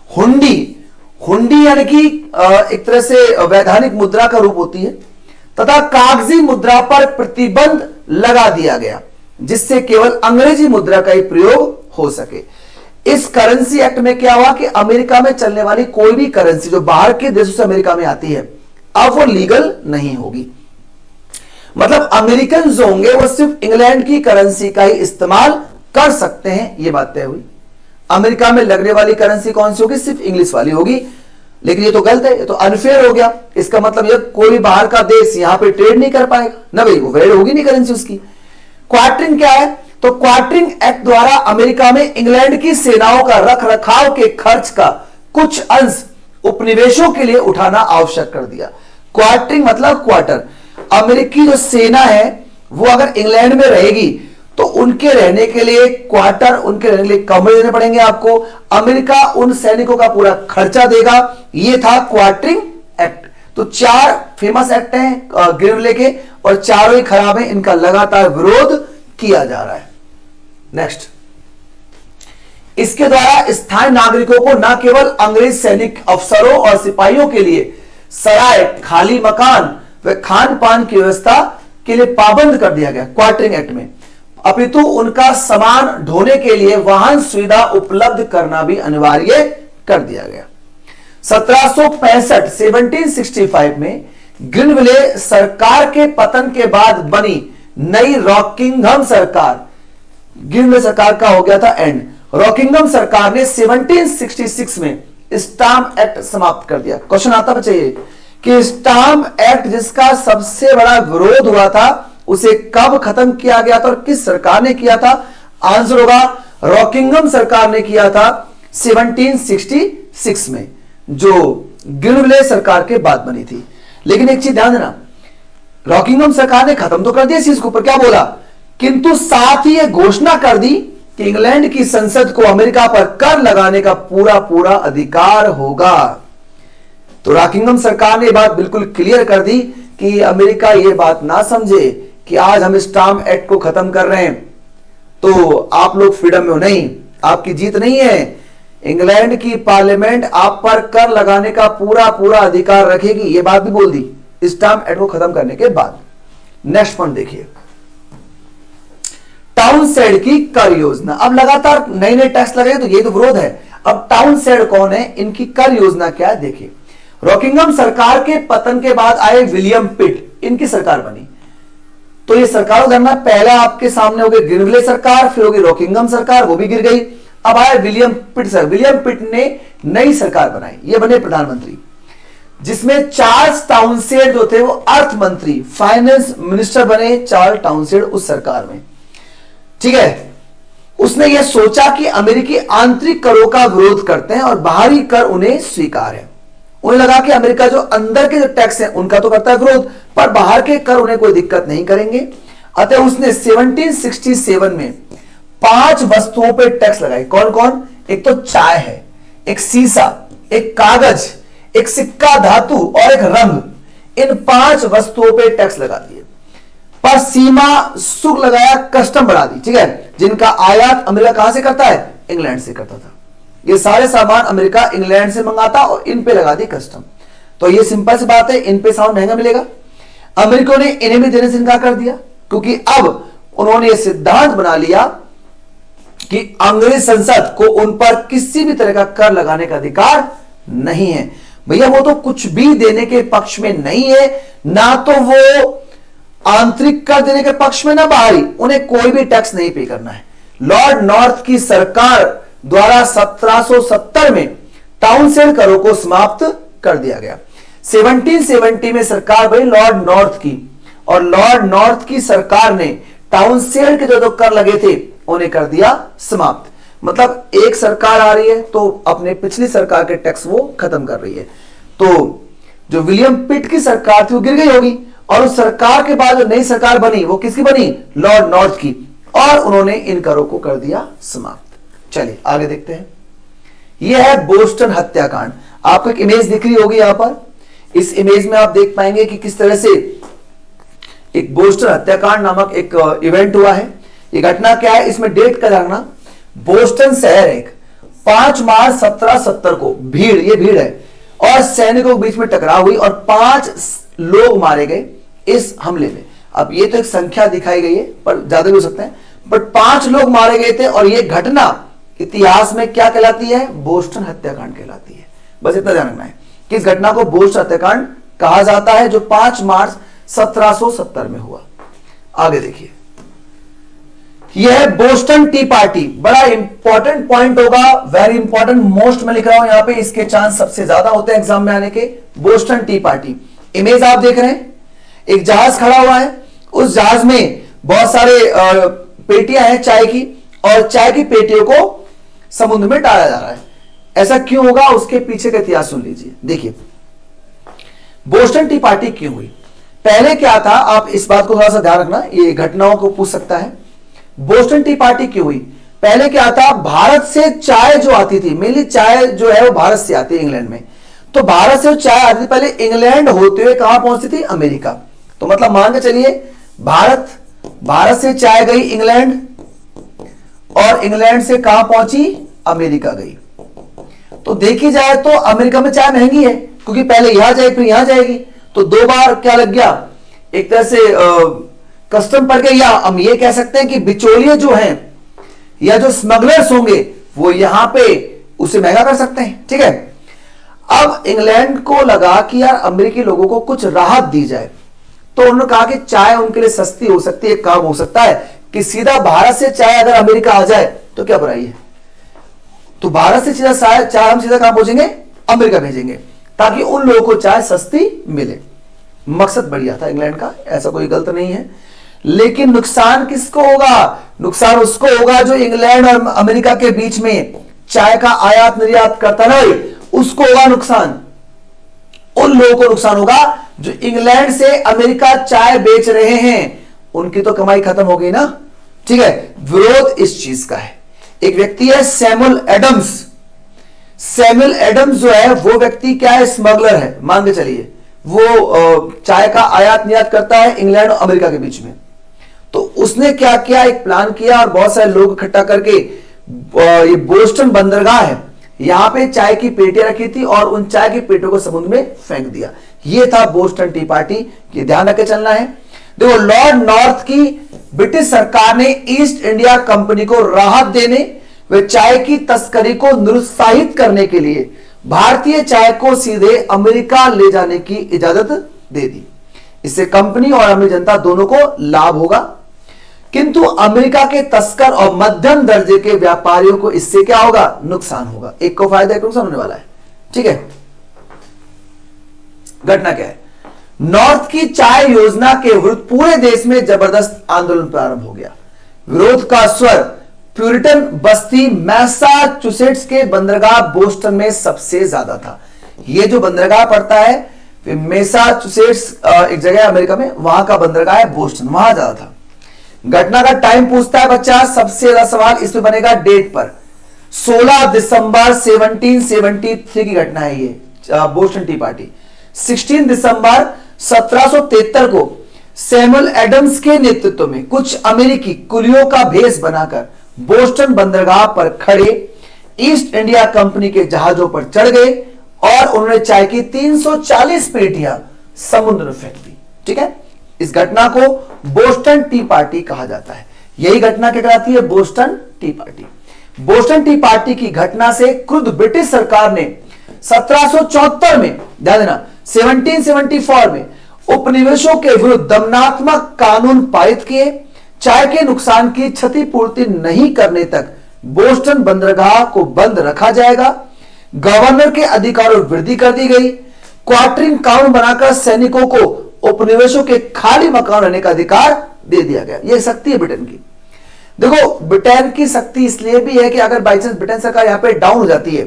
हुंडी, हुंडी यानी कि एक तरह से वैधानिक मुद्रा का रूप होती है, तथा कागजी मुद्रा पर प्रतिबंध लगा दिया गया, जिससे केवल अंग्रेजी मुद्रा का ही प्रयोग हो सके। इस करेंसी एक्ट में क्या हुआ कि अमेरिका में चलने वाली कोई भी करेंसी जो बाहर के देशों से अमेरिका में आती है, अब वो लीगल नहीं होगी। मतलब अमेरिकन जो होंगे वो सिर्फ इंग्लैंड की करेंसी का ही इस्तेमाल कर सकते हैं, ये बात तय हुई। अमेरिका में लगने वाली करेंसी कौन सी होगी, सिर्फ इंग्लिश वाली होगी। लेकिन ये तो गलत है, ये तो अनफेयर हो गया। इसका मतलब ये कोई भी बाहर का देश यहां पे ट्रेड नहीं कर पाएगा ना, भाई वो वैलिड होगी नहीं करेंसी उसकी। क्वार्टरिंग क्या है, तो क्वार्टरिंग एक्ट द्वारा अमेरिका में इंग्लैंड की सेनाओं का रख रखाव के खर्च का कुछ अंश उपनिवेशों के लिए उठाना आवश्यक कर दिया। क्वार्टरिंग मतलब क्वार्टर, अमेरिकी जो सेना है वो अगर इंग्लैंड में रहेगी तो उनके रहने के लिए क्वार्टर, उनके रहने के लिए कमरे देने पड़ेंगे आपको, अमेरिका उन सैनिकों का पूरा खर्चा देगा। ये था क्वार्टरिंग एक्ट। तो 4 फेमस एक्ट हैं ग्रिनविले के और चारों ही खराब हैं, इनका लगातार विरोध किया जा रहा है। नेक्स्ट, इसके द्वारा स्थानीय नागरिकों को न केवल अंग्रेज सैनिक अफसरों और सिपाहियों के लिए सराय, खाली मकान व खान पान की व्यवस्था के लिए पाबंद कर दिया गया क्वार्टरिंग एक्ट में, अपितु उनका सामान ढोने के लिए वाहन सुविधा उपलब्ध करना भी अनिवार्य कर दिया गया। 1765 1765 में ग्रिनविले सरकार के पतन के बाद बनी नई रॉकिंघम सरकार, ग्रिनविले सरकार का हो गया था एंड, रॉकिंघम सरकार ने 1766 में स्टाम्प एक्ट समाप्त कर दिया। क्वेश्चन आता बच्चे ये कि स्टाम्प एक्ट जिसका सबसे बड़ा विरोध हुआ था उसे कब खत्म किया गया था और किस सरकार ने किया था, आंसर होगा रॉकिंघम सरकार ने किया था 1766 में, जो ग्रिनविले सरकार के बाद बनी थी। लेकिन एक चीज ध्यान देना, रॉकिंघम सरकार ने खत्म तो कर दिया इस चीज को, पर क्या बोला, किंतु साथ ही यह घोषणा कर दी कि इंग्लैंड की संसद को अमेरिका पर कर लगाने का पूरा पूरा अधिकार होगा। तो रॉकिंघम सरकार ने यह बात बिल्कुल क्लियर कर दी कि अमेरिका यह बात ना समझे कि आज हम स्टाम्प एक्ट को खत्म कर रहे हैं तो आप लोग फ्रीडम में हो, नहीं, आपकी जीत नहीं है। इंग्लैंड की पार्लियामेंट आप पर कर लगाने का पूरा पूरा अधिकार रखेगी, यह बात भी बोल दी स्टाम्प एक्ट को खत्म करने के बाद। नेक्स्ट पॉइंट देखिए, टाउनशेंड की कर योजना। अब लगातार नए नए टैक्स लगे तो ये तो विरोध है। अब टाउनशेंड कौन है, इनकी कर योजना क्या है देखिए। रॉकिंघम सरकार के पतन के बाद आए विलियम पिट, इनकी सरकार बनी। तो ये सरकारों का पहला आपके सामने हो गई ग्रिनविले सरकार, फिर होगी रॉकिंघम सरकार, वो भी गिर गई। अब आया विलियम पिट सर, विलियम पिट ने नई सरकार बनाई, ये बने प्रधानमंत्री, जिसमें चार्ल्स टाउनशेंड जो थे वो अर्थ मंत्री, फाइनेंस मिनिस्टर बने चार्ल्स टाउनशेंड उस सरकार में। ठीक है, उसने यह सोचा कि अमेरिकी आंतरिक करों का विरोध करते हैं और बाहरी कर उन्हें स्वीकार है। उन्हें लगा कि अमेरिका जो अंदर के जो टैक्स हैं उनका तो करता है विरोध, पर बाहर के कर उन्हें कोई दिक्कत नहीं करेंगे। अतः उसने 1767 में 5 वस्तुओं पर टैक्स लगाई। कौन कौन, एक तो चाय है, एक सीसा, एक कागज, एक सिक्का धातु और एक रंग। इन 5 वस्तुओं पर टैक्स लगा दिए, पर सीमा शुल्क लगाया, कस्टम बढ़ा दी। ठीक है, जिनका आयात अमेरिका कहां से करता है, इंग्लैंड से करता था। ये सारे सामान अमेरिका इंग्लैंड से मंगाता और इन पे लगा दी कस्टम। तो ये सिंपल सी बात है, इन पे सामान महंगा मिलेगा। अमेरिका ने इन्हें भी देने से इनकार कर दिया, क्योंकि अब उन्होंने ये सिद्धांत बना लिया कि अंग्रेज संसद को उन पर किसी भी तरह का कर लगाने का अधिकार नहीं है। भैया वो तो कुछ भी देने के पक्ष में नहीं है, ना तो वो आंतरिक कर देने के पक्ष में, ना बाहरी, उन्हें कोई भी टैक्स नहीं पे करना है। लॉर्ड नॉर्थ की सरकार द्वारा 1770 में टाउनसेंड करों को समाप्त कर दिया गया। 1770 में सरकार बनी लॉर्ड नॉर्थ की, और लॉर्ड नॉर्थ की सरकार ने टाउनसेंड के जो कर लगे थे उन्हें कर दिया समाप्त। मतलब एक सरकार आ रही है तो अपने पिछली सरकार के टैक्स वो खत्म कर रही है। तो जो विलियम पिट की सरकार थी वो गिर गई होगी, और उस सरकार के बाद जो नई सरकार बनी वो किसकी बनी? लॉर्ड नॉर्थ की, और उन्होंने इन करों को कर दिया समाप्त। चलिए आगे देखते हैं। यह है बोस्टन हत्याकांड। आपको एक इमेज दिख रही होगी यहां पर। इस इमेज में आप देख पाएंगे कि किस तरह से एक बोस्टन हत्याकांड नामक एक इवेंट हुआ है। ये घटना क्या है, इसमें डेट का जानना। बोस्टन शहर एक 5 मार्च 1770 को ये भीड़ है, और सैनिकों के बीच में टकराव हुई और 5 लोग मारे गए इस हमले में। अब ये तो एक संख्या दिखाई गई है, पर ज्यादा भी हो सकते हैं, बट 5 लोग मारे गए थे, और ये घटना इतिहास में क्या कहलाती है? बोस्टन हत्याकांड कहलाती है। बस इतना ध्यान रखना है कि इस घटना को बोस्टन हत्याकांड कहा जाता है, जो 5 मार्च 1770 में हुआ। आगे देखिए, यह है बोस्टन टी पार्टी। बड़ा इंपॉर्टेंट पॉइंट होगा, वेरी इंपॉर्टेंट, मोस्ट में लिख रहा हूं यहां पे, इसके चांस सबसे ज्यादा होते हैं एग्जाम में आने के। बोस्टन टी पार्टी इमेज आप देख रहे हैं, एक जहाज खड़ा हुआ है, उस जहाज में बहुत सारे पेटियां हैं चाय की, और चाय की पेटियों को समुद्र में डाला जा रहा है। ऐसा क्यों होगा, उसके पीछे का इतिहास सुन लीजिए। देखिए बोस्टन टी पार्टी क्यों हुई, पहले क्या था, आप इस बात को थोड़ा सा ध्यान रखना, ये घटनाओं को पूछ सकता है। बोस्टन टी पार्टी क्यों हुई? पहले क्या था, भारत से चाय जो आती थी, मेनली चाय जो है वो भारत से आती है इंग्लैंड में, तो भारत से चाय आती थी पहले, इंग्लैंड होते हुए कहां पहुंचती थी? अमेरिका। तो मतलब मान के चलिए भारत से चाय गई इंग्लैंड, और इंग्लैंड से कहां पहुंची? अमेरिका गई। तो देखी जाए तो अमेरिका में चाय महंगी है, क्योंकि पहले यहां जाएगी फिर यहां जाएगी, तो 2 बार क्या लग गया, एक तरह से कस्टम पड़ गया। या हम ये कह सकते हैं कि बिचौलिए जो हैं या जो स्मगलर्स होंगे वो यहां पे उसे महंगा कर सकते हैं। ठीक है, अब इंग्लैंड को लगा कि यार अमेरिकी लोगों को कुछ राहत दी जाए, तो उन्होंने कहा कि चाय उनके लिए सस्ती हो सकती है। एक काम हो सकता है कि सीधा भारत से चाय अगर अमेरिका आ जाए तो क्या बुराई है, तो भारत से सीधा चाय हम सीधा कहां पहुंचेंगे? अमेरिका भेजेंगे, ताकि उन लोगों को चाय सस्ती मिले। मकसद बढ़िया था इंग्लैंड का, ऐसा कोई गलत नहीं है। लेकिन नुकसान किसको होगा? नुकसान उसको होगा जो इंग्लैंड और अमेरिका के बीच में चाय का आयात निर्यात करता ना, उसको होगा नुकसान। उन लोगों को नुकसान होगा जो इंग्लैंड से अमेरिका चाय बेच रहे हैं, उनकी तो कमाई खत्म हो गई ना। ठीक है, विरोध इस चीज का है। एक व्यक्ति है सैमुअल एडम्स। सैमुअल एडम्स जो है वो व्यक्ति क्या है? स्मगलर है, मान के चलिए। वो चाय का आयात निर्यात करता है इंग्लैंड और अमेरिका के बीच में। तो उसने क्या किया, एक प्लान किया और बहुत सारे लोग इकट्ठा करके ये बोस्टन बंदरगाह है, यहां पे चाय की पेटियां रखी थी और उन चाय की पेटियों को समुद्र में फेंक दिया। ये था बोस्टन टी पार्टी। ये ध्यान रखे चलना है। देखो, लॉर्ड नॉर्थ की ब्रिटिश सरकार ने ईस्ट इंडिया कंपनी को राहत देने व चाय की तस्करी को निरुत्साहित करने के लिए भारतीय चाय को सीधे अमेरिका ले जाने की इजाजत दे दी। इससे कंपनी और अमीर जनता दोनों को लाभ होगा, किंतु अमेरिका के तस्कर और मध्यम दर्जे के व्यापारियों को इससे क्या होगा? नुकसान होगा। एक को फायदा, एक को नुकसान होने वाला है। ठीक है, घटना क्या है? नॉर्थ की चाय योजना के विरुद्ध पूरे देश में जबरदस्त आंदोलन प्रारंभ हो गया। विरोध का स्वर प्यूरिटन बस्ती मैसाचुसेट्स के बंदरगाह बोस्टन में सबसे ज्यादा था। यह जो बंदरगाह पड़ता है मैसाचुसेट्स, एक जगह है अमेरिका में, वहां का बंदरगाह है बोस्टन, वहां ज्यादा था। घटना का टाइम पूछता है बच्चा, सबसे ज्यादा सवाल इसमें बनेगा डेट पर। 16 दिसंबर 1773 की घटना है ये, बोस्टन टी पार्टी। 16 दिसंबर 1773 को सैमुअल एडम्स के नेतृत्व में कुछ अमेरिकी कुलियों का भेष बनाकर बोस्टन बंदरगाह पर खड़े ईस्ट इंडिया कंपनी के जहाजों पर चढ़ गए और उन्होंने चाय की 340 पेटियां समुद्र में फेंक दी। ठीक है, इस घटना को बोस्टन टी पार्टी कहा जाता है। यही घटना क्या कहलाती है? Boston T party. Boston T party की घटना से क्रुद्ध ब्रिटिश सरकार ने 1774 में, ध्यान देना, 1774 में उपनिवेशों के विरुद्ध दमनात्मक कानून पारित किए। चाय के नुकसान की क्षतिपूर्ति नहीं करने तक बोस्टन बंदरगाह को बंद रखा जाएगा। गवर्नर के अधिकारों में वृद्धि कर दी गई। क्वार्टरिंग कानून बनाकर सैनिकों को उपनिवेशों के खाली मकान रहने का अधिकार दे दिया गया। यह शक्ति है ब्रिटेन की। देखो, ब्रिटेन की शक्ति इसलिए भी है कि अगर बाई चांस ब्रिटेन सरकार यहां पे डाउन हो जाती है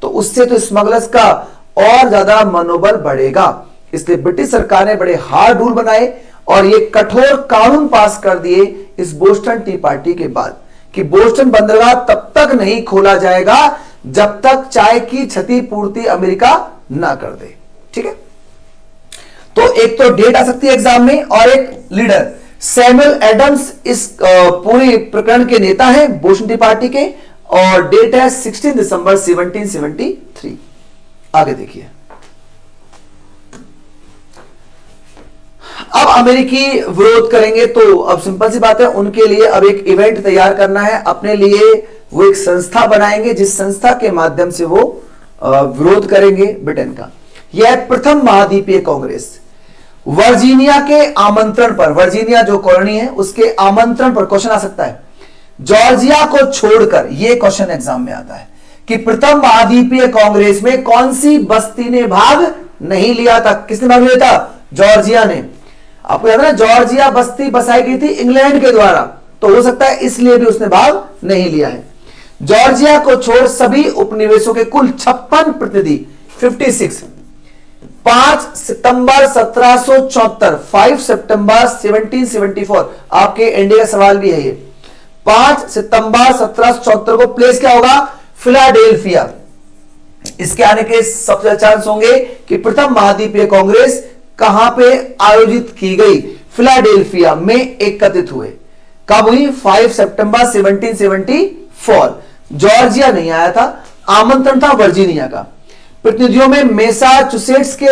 तो उससे तो स्मगलर्स का और ज्यादा मनोबल बढ़ेगा। इसलिए ब्रिटिश सरकार ने बड़े हार्ड रूल बनाए और ये कठोर कानून पास कर दिए इस बोस्टन टी पार्टी के बाद कि बोस्टन बंदरगाह तब तक नहीं खोला जाएगा जब तक चाय की क्षतिपूर्ति अमेरिका ना कर दे। ठीक है, तो एक तो डेट आ सकती है एग्जाम में और एक लीडर। सैमुअल एडम्स इस पूरी प्रकरण के नेता हैं बोस्टन टी पार्टी के, और डेट है 16 दिसंबर 1773। आगे देखिए, अब अमेरिकी विरोध करेंगे तो अब सिंपल सी बात है, उनके लिए अब एक इवेंट तैयार करना है। अपने लिए वो एक संस्था बनाएंगे जिस संस्था के माध्यम से वो विरोध करेंगे ब्रिटेन का। यह प्रथम महाद्वीपीय कांग्रेस। वर्जीनिया के आमंत्रण पर, वर्जीनिया जो कॉलोनी है उसके आमंत्रण पर, क्वेश्चन आ सकता है, जॉर्जिया को छोड़कर, यह क्वेश्चन एग्जाम में आता है कि प्रथम महाद्वीपीय कांग्रेस में कौन सी बस्ती ने भाग नहीं लिया था। किसने भाग लिया था? जॉर्जिया ने। आपको याद है ना, जॉर्जिया बस्ती बसाई गई थी इंग्लैंड के द्वारा, तो हो सकता है इसलिए भी उसने भाग नहीं लिया है। जॉर्जिया को छोड़ सभी उपनिवेशों के कुल 56 प्रतिनिधि, 56, 5 सितंबर 1774, 5 सितंबर 1774, आपके एनडीए का सवाल भी है ये। 5 सितंबर 1774 को प्लेस क्या होगा? फिलाडेल्फिया। इसके आने के सबसे चांस होंगे कि प्रथम महाद्वीपीय कांग्रेस कहां पे आयोजित की गई? फिलाडेल्फिया में एकत्रित हुए। कब हुई? 5 सितंबर 1774। जॉर्जिया नहीं आया था, आमंत्रण था वर्जीनिया का। प्रतिनिधियों में मैसाचुसेट्स के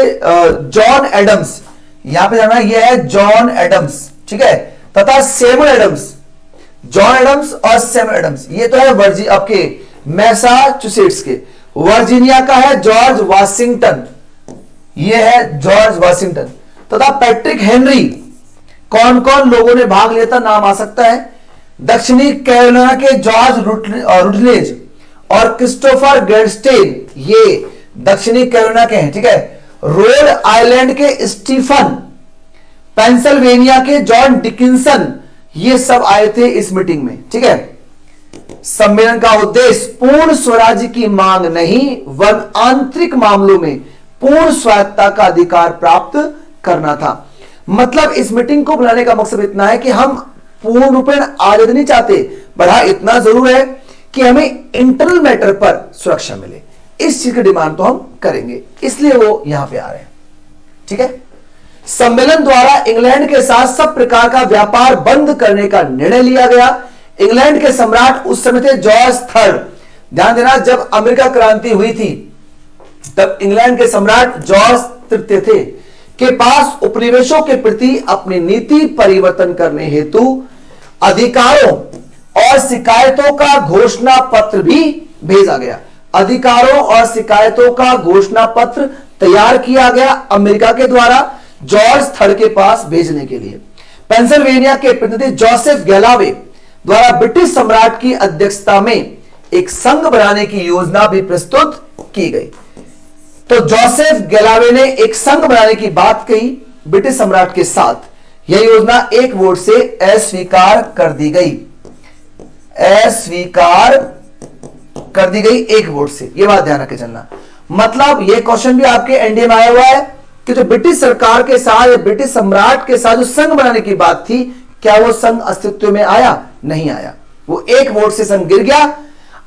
जॉन एडम्स, यहां पे जाना, यह है जॉन एडम्स, ठीक है, तथा सैमुअल एडम्स। जॉन एडम्स और सैमुअल एडम्स, ये तो है आपके मैसाचुसेट्स के। वर्जीनिया का है जॉर्ज वाशिंगटन, यह है जॉर्ज वाशिंगटन, तथा पैट्रिक हेनरी। कौन कौन लोगों ने भाग लिया था? नाम आ सकता है। दक्षिणी कैरोलिना के जॉर्ज रुडलेज और क्रिस्टोफर ग्लैडस्टेन, ये दक्षिणी कैरोलिना के हैं, ठीक है। रोड आइलैंड के स्टीफन, पेंसिल्वेनिया के जॉन डिकिंसन, ये सब आए थे इस मीटिंग में, ठीक है। सम्मेलन का उद्देश्य पूर्ण स्वराज्य की मांग नहीं, वरन आंतरिक मामलों में पूर्ण स्वायत्तता का अधिकार प्राप्त करना था। मतलब इस मीटिंग को बुलाने का मकसद इतना है कि हम पूर्ण रूपेण आजादी नहीं चाहते, पर हाँ इतना जरूर है कि हमें इंटरनल मैटर पर सुरक्षा मिले। इस चीज की डिमांड तो हम करेंगे, इसलिए वो यहां पे आ रहे हैं, ठीक है। सम्मेलन द्वारा इंग्लैंड के साथ सब प्रकार का व्यापार बंद करने का निर्णय लिया गया। इंग्लैंड के सम्राट उस समय थे जॉर्ज थर्ड। ध्यान देना, जब अमेरिका क्रांति हुई थी तब इंग्लैंड के सम्राट जॉर्ज तृतीय थे के पास उपनिवेशों के प्रति अपनी नीति परिवर्तन करने हेतु अधिकारों और शिकायतों का घोषणा पत्र भी भेजा गया। अधिकारों और शिकायतों का घोषणा पत्र तैयार किया गया अमेरिका के द्वारा जॉर्ज थर्ड के पास भेजने के लिए। पेंसिल्वेनिया के प्रतिनिधि जोसेफ गैलावे द्वारा ब्रिटिश सम्राट की अध्यक्षता में एक संघ बनाने की योजना भी प्रस्तुत की गई। तो जोसेफ गैलावे ने एक संघ बनाने की बात कही ब्रिटिश सम्राट के साथ। यह योजना एक वोट से अस्वीकार कर दी गई, अस्वीकार कर दी गई एक वोट से। यह बात ध्यान रखे चलना। मतलब यह क्वेश्चन भी आपके एनडीए में आया हुआ है कि जो ब्रिटिश सरकार के साथ या ब्रिटिश सम्राट के साथ जो संघ बनाने की बात थी, क्या वो संघ अस्तित्व में आया? नहीं आया। वो एक वोट से संघ गिर गया।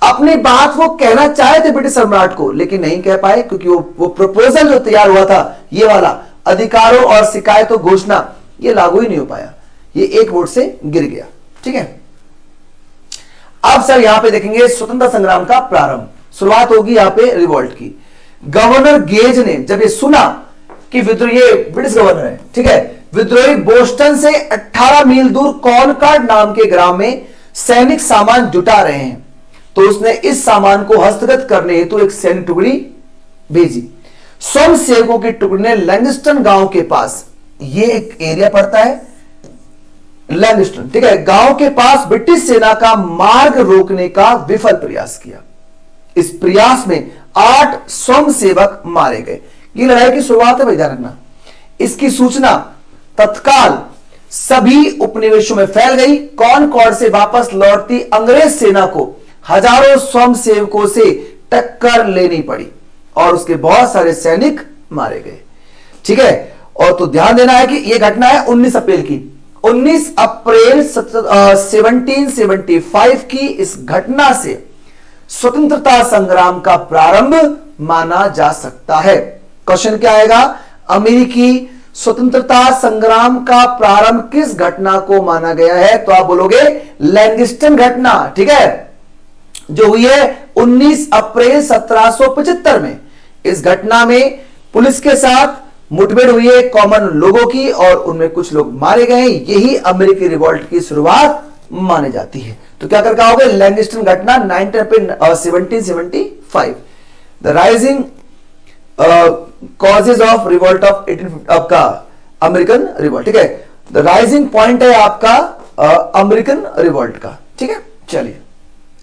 अपनी बात वो कहना चाहे थे ब्रिटिश सम्राट को, लेकिन नहीं कह पाए क्योंकि वो प्रपोजल जो तैयार हुआ था, ये वाला अधिकारों और शिकायतों घोषणा, ये लागू ही नहीं हो पाया। ये एक वोट से गिर गया, ठीक है। अब सर यहां पे देखेंगे स्वतंत्रता संग्राम का प्रारंभ। शुरुआत होगी यहां पे रिवॉल्ट की। गवर्नर गेज ने जब ये सुना कि विद्रोही, ब्रिटिश गवर्नर है, ठीक है, विद्रोही बोस्टन से 18 मील दूर कॉनकॉर्ड नाम के ग्राम में सैनिक सामान जुटा रहे हैं, तो उसने इस सामान को हस्तगत करने हेतु एक सैन्य टुकड़ी भेजी। स्वयंसेवकों की टुकड़ी ने लैंगिस्टन गांव के पास, ये एक एरिया पड़ता है लैंगिस्टन, ठीक है, गांव के पास ब्रिटिश सेना का मार्ग रोकने का विफल प्रयास किया। इस प्रयास में 8 स्वयंसेवक मारे गए। ये लड़ाई की शुरुआत है भाई, ध्यान रखना। इसकी सूचना तत्काल सभी उपनिवेशों में फैल गई। कॉनकॉर्ड से वापस लौटती अंग्रेज सेना को हजारों स्वयंसेवकों से टक्कर लेनी पड़ी और उसके बहुत सारे सैनिक मारे गए, ठीक है। और तो ध्यान देना है कि यह घटना है 19 अप्रैल की। 19 अप्रैल 1775 की इस घटना से स्वतंत्रता संग्राम का प्रारंभ माना जा सकता है। क्वेश्चन क्या आएगा? अमेरिकी स्वतंत्रता संग्राम का प्रारंभ किस घटना को माना गया है? तो आप बोलोगे लैंगिस्टन घटना, ठीक है, जो हुई है 19 अप्रैल 1775 में। इस घटना में पुलिस के साथ मुठभेड़ हुई है कॉमन लोगों की और उनमें कुछ लोग मारे गए। यही अमेरिकी रिवॉल्ट की शुरुआत मानी जाती है। तो क्या करके आओगे? लैंगिस्टन घटना 19 अप्रैल 1775। The rising causes of revolt of 1850 आपका अमेरिकन रिवॉल्ट, ठीक है। द राइजिंग पॉइंट है आपका अमेरिकन रिवॉल्ट का, ठीक है। चलिए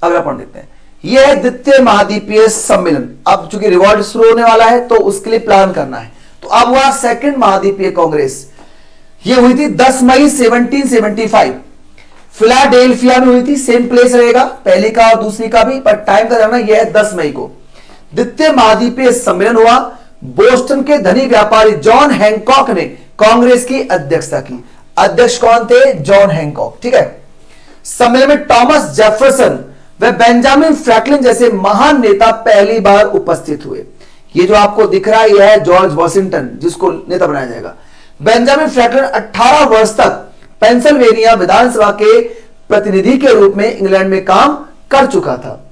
अगला पॉइंट देखते हैं। यह है द्वितीय महाद्वीपीय सम्मेलन। अब चूंकि रिवॉल्ट शुरू होने वाला है तो उसके लिए प्लान करना है। तो अब हुआ सेकंड महाद्वीपीय कांग्रेस। यह हुई थी 10 मई 1775 फिलाडेल्फिया में हुई थी। सेम प्लेस रहेगा पहली का और दूसरी का भी, पर टाइम का जाना यह है 10 मई को। द्वितीय महाद्वीपीय सम्मेलन हुआ। बोस्टन के धनी व्यापारी जॉन हैंकॉक ने कांग्रेस की अध्यक्षता की। अध्यक्ष कौन थे? जॉन हैंकॉक, ठीक है। सम्मेलन में टॉमस जेफरसन व बेंजामिन फ्रैंकलिन जैसे महान नेता पहली बार उपस्थित हुए। ये जो आपको दिख रहा है यह है जॉर्ज वॉशिंगटन, जिसको नेता बनाया जाएगा। बेंजामिन फ्रैंकलिन 18 वर्ष तक पेंसिल्वेनिया विधानसभा के प्रतिनिधि के रूप में इंग्लैंड में काम कर चुका था,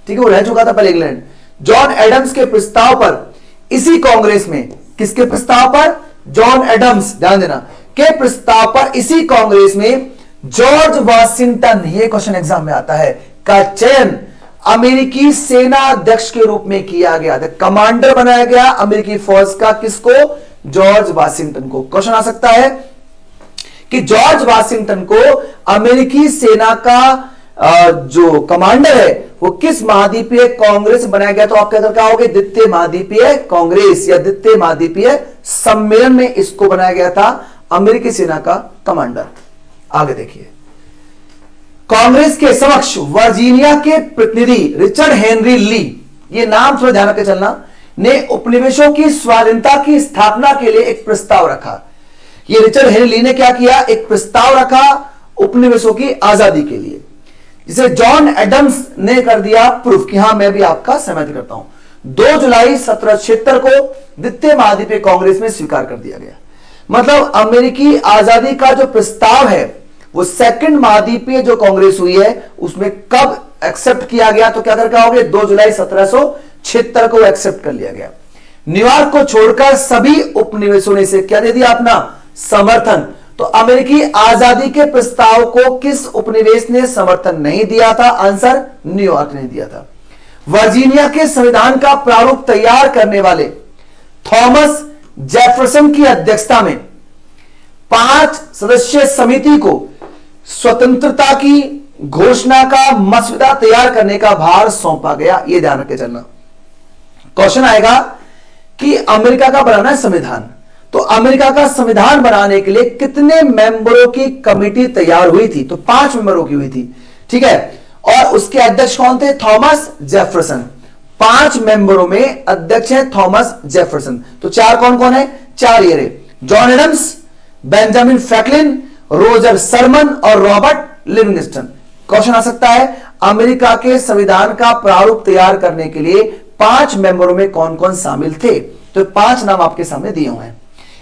ठीक है, वो रह चुका था पहले इंग्लैंड। जॉन एडम्स के प्रस्ताव पर इसी कांग्रेस में, किसके प्रस्ताव पर? जॉन एडम्स, ध्यान देना, के प्रस्ताव पर इसी कांग्रेस में जॉर्ज वाशिंगटन, ये क्वेश्चन एग्जाम में आता है, का चयन अमेरिकी सेना अध्यक्ष के रूप में किया गया था। कमांडर बनाया गया अमेरिकी फौज का, किसको? जॉर्ज वाशिंगटन को। क्वेश्चन आ सकता है कि जॉर्ज वाशिंगटन को अमेरिकी सेना का जो कमांडर है वो किस महाद्वीपीय कांग्रेस बनाया गया? तो आप क्या करके आओगे? द्वितीय महाद्वीपीय कांग्रेस या द्वितीय महाद्वीपीय सम्मेलन में इसको बनाया गया था अमेरिकी सेना का कमांडर। आगे देखिए, कांग्रेस के समक्ष वर्जीनिया के प्रतिनिधि रिचर्ड हेनरी ली, ये नाम थोड़ा ध्यान रखकर चलना, ने उपनिवेशों की स्वाधीनता की स्थापना के लिए एक प्रस्ताव रखा। ये रिचर्ड हेनरी ली ने क्या किया? एक प्रस्ताव रखा उपनिवेशों की आजादी के लिए, जिसे जॉन एडम्स ने कर दिया प्रूफ कि हां मैं भी आपका सहमति करता हूं। 2 जुलाई 1776 को द्वितीय महाद्वीपीय कांग्रेस में स्वीकार कर दिया गया। मतलब अमेरिकी आजादी का जो प्रस्ताव है वो सेकंड महाद्वीपीय जो कांग्रेस हुई है उसमें कब एक्सेप्ट किया गया? तो क्या करके आओगे? 2 जुलाई 1776 को एक्सेप्ट कर लिया गया। न्यूयॉर्क को छोड़कर सभी उपनिवेशों ने इसे क्या दे दिया? अपना समर्थन। तो अमेरिकी आजादी के प्रस्ताव को किस उपनिवेश ने समर्थन नहीं दिया था? आंसर न्यूयॉर्क ने दिया था। वर्जीनिया के संविधान का प्रारूप तैयार करने वाले थॉमस जेफरसन की अध्यक्षता में 5 सदस्यीय समिति को स्वतंत्रता की घोषणा का मसौदा तैयार करने का भार सौंपा गया। यह ध्यान रखे चलना। क्वेश्चन आएगा कि अमेरिका का बनाना है संविधान, तो अमेरिका का संविधान बनाने के लिए कितने मेंबरों की कमेटी तैयार हुई थी? तो 5 मेंबरों की हुई थी, ठीक है। और उसके अध्यक्ष कौन थे? Thomas Jefferson. 5 मेंबरों में अध्यक्ष है थॉमस जेफरसन। तो 4 कौन कौन है? 4 ये रहे, John Adams, Benjamin Franklin, Roger Sherman और रॉबर्ट लिविंगस्टन। क्वेश्चन आ सकता है अमेरिका के संविधान का प्रारूप तैयार करने के लिए 5 मेंबरों में कौन कौन शामिल थे? तो 5 नाम आपके सामने दिए हुए हैं।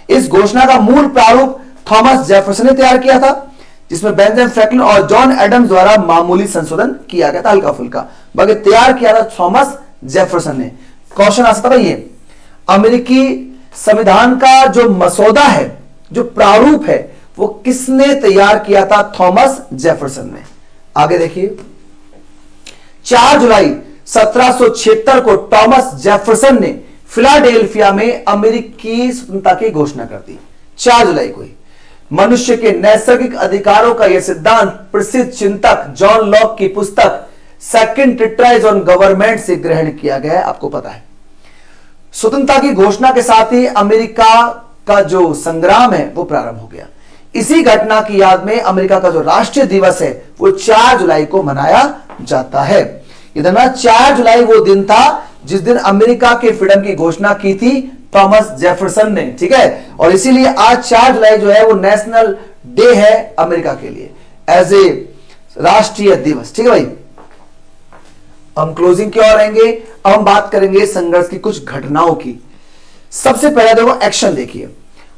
इस घोषणा का मूल प्रारूप थॉमस जेफरसन ने तैयार किया था, जिसमें बेंजामिन फ्रैंकलिन और जॉन एडम्स द्वारा मामूली संशोधन किया गया था, हल्का फुल्का, बाकी तैयार किया था थॉमस जेफरसन ने। क्वेश्चन आ सकता है ये अमेरिकी संविधान का जो मसौदा है, जो प्रारूप है, वो किसने तैयार किया था? थॉमस जेफरसन ने। आगे देखिए, 4 जुलाई 1776 को टॉमस जेफरसन ने फिलाडेल्फिया में अमेरिकी स्वतंत्रता की घोषणा कर दी। 4 जुलाई को ही मनुष्य के नैसर्गिक अधिकारों का यह सिद्धांत प्रसिद्ध चिंतक जॉन लॉक की पुस्तक सेकंड ट्रीटाइज ऑन गवर्नमेंट से ग्रहण किया गया है। आपको पता है स्वतंत्रता की घोषणा के साथ ही अमेरिका का जो संग्राम है वो प्रारंभ हो गया। इसी घटना की याद में अमेरिका का जो राष्ट्रीय दिवस है वो 4 जुलाई को मनाया जाता है। इधर 4 जुलाई वो दिन था जिस दिन अमेरिका के फ्रीडम की घोषणा की थी टॉमस जेफरसन ने, ठीक है। और इसीलिए आज 4 जुलाई जो है वो नेशनल डे है अमेरिका के लिए एज ए राष्ट्रीय दिवस, ठीक है भाई। हम क्लोजिंग की ओर आएंगे। अब हम बात करेंगे संघर्ष की कुछ घटनाओं की। सबसे पहले देखो एक्शन देखिए।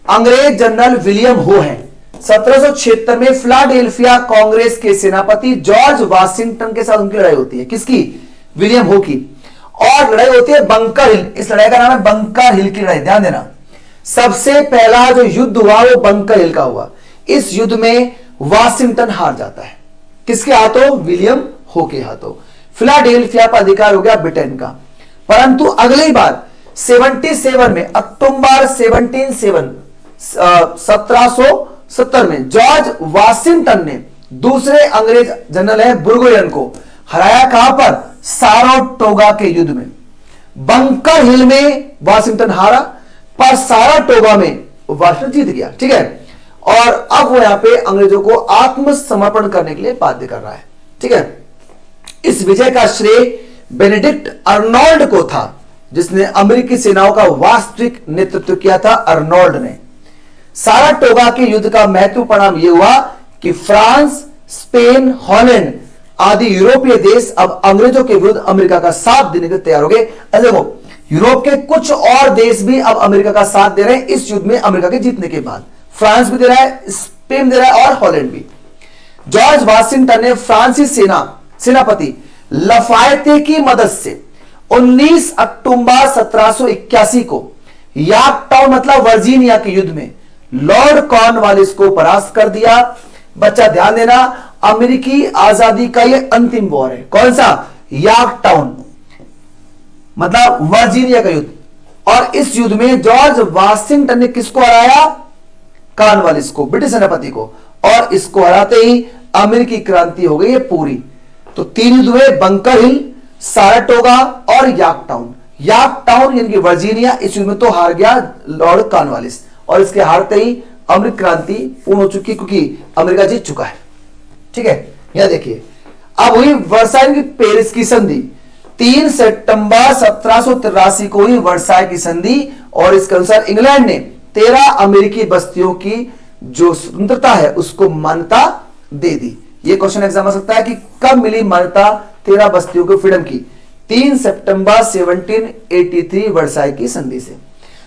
अंग्रेज जनरल विलियम हो हैं 1776 में फिलाडेल्फिया कांग्रेस के सेनापति जॉर्ज वाशिंगटन के साथ उनकी लड़ाई होती है। किसकी? विलियम हो की। और लड़ाई होती है बंकर हिल। इस लड़ाई का नाम है बंकर हिल की लड़ाई। ध्यान देना, सबसे पहला जो युद्ध हुआ वो बंकर हिल का हुआ। इस युद्ध में वाशिंगटन हार जाता है। किसके हाथों? विलियम हो के हाथों। फिलाडेल्फिया पर अधिकार हो गया ब्रिटेन का। परंतु अगली बार 77 में अक्टूबर 1770 में जॉर्ज वाशिंगटन ने दूसरे अंग्रेज जनरल है बुर्गोयन को हराया। कहां पर? साराटोगा के युद्ध में। बंकर हिल में वाशिंगटन हारा, पर साराटोगा में वाशिंगटन जीत गया, ठीक है। और अब वो यहां पे अंग्रेजों को आत्मसमर्पण करने के लिए बाध्य कर रहा है, ठीक है। इस विजय का श्रेय बेनेडिक्ट अर्नोल्ड को था, जिसने अमेरिकी सेनाओं का वास्तविक नेतृत्व किया था। अर्नोल्ड ने। साराटोगा के युद्ध का महत्व परिणाम यह हुआ कि फ्रांस, स्पेन, हॉलैंड आदि यूरोपीय देश अब अंग्रेजों के विरुद्ध अमेरिका का साथ देने के लिए तैयार हो गए। देखो, यूरोप के कुछ और देश भी अब अमेरिका का साथ दे रहे हैं इस युद्ध में। अमेरिका के जीतने के बाद फ्रांस भी दे रहा है, स्पेन दे रहा है और हॉलैंड भी। जॉर्ज वाशिंगटन ने फ्रांसीसी सेनापति लफायते की मदद से 19 अक्टूबर 1781 को यॉर्कटाउन मतलब वर्जीनिया के युद्ध में लॉर्ड कॉर्नवालिस को परास्त कर दिया। बच्चा ध्यान देना, अमेरिकी आजादी का यह अंतिम वॉर है। कौन सा? यॉर्कटाउन मतलब वर्जीनिया का युद्ध। और इस युद्ध में जॉर्ज वाशिंगटन ने किसको हराया? कॉर्नवालिस को, ब्रिटिश सेनापति को। और इसको हराते ही अमेरिकी क्रांति हो गई है पूरी। तो 3 युद्ध हुए, बंकर हिल, साराटोगा और यॉर्कटाउन। यॉर्कटाउन यानी कि वर्जीनिया, इस युद्ध में तो हार गया लॉर्ड कॉर्नवालिस। और इसके हारते ही अमेरिकी क्रांति पूर्ण हो चुकी, क्योंकि अमेरिका जीत चुका है, ठीक है। यहां देखिए, अब हुई वर्साई की पेरिस की संधि। 3 सितंबर 1783 को हुई वर्साई की संधि। और इसके अनुसार इंग्लैंड ने 13 अमेरिकी बस्तियों की जो स्वतंत्रता है उसको मान्यता दे दी। यह क्वेश्चन एग्जाम आ सकता है कि कब मिली मान्यता 13 बस्तियों को फ्रीडम की? 3 सितंबर 1783 वर्साई की संधि से।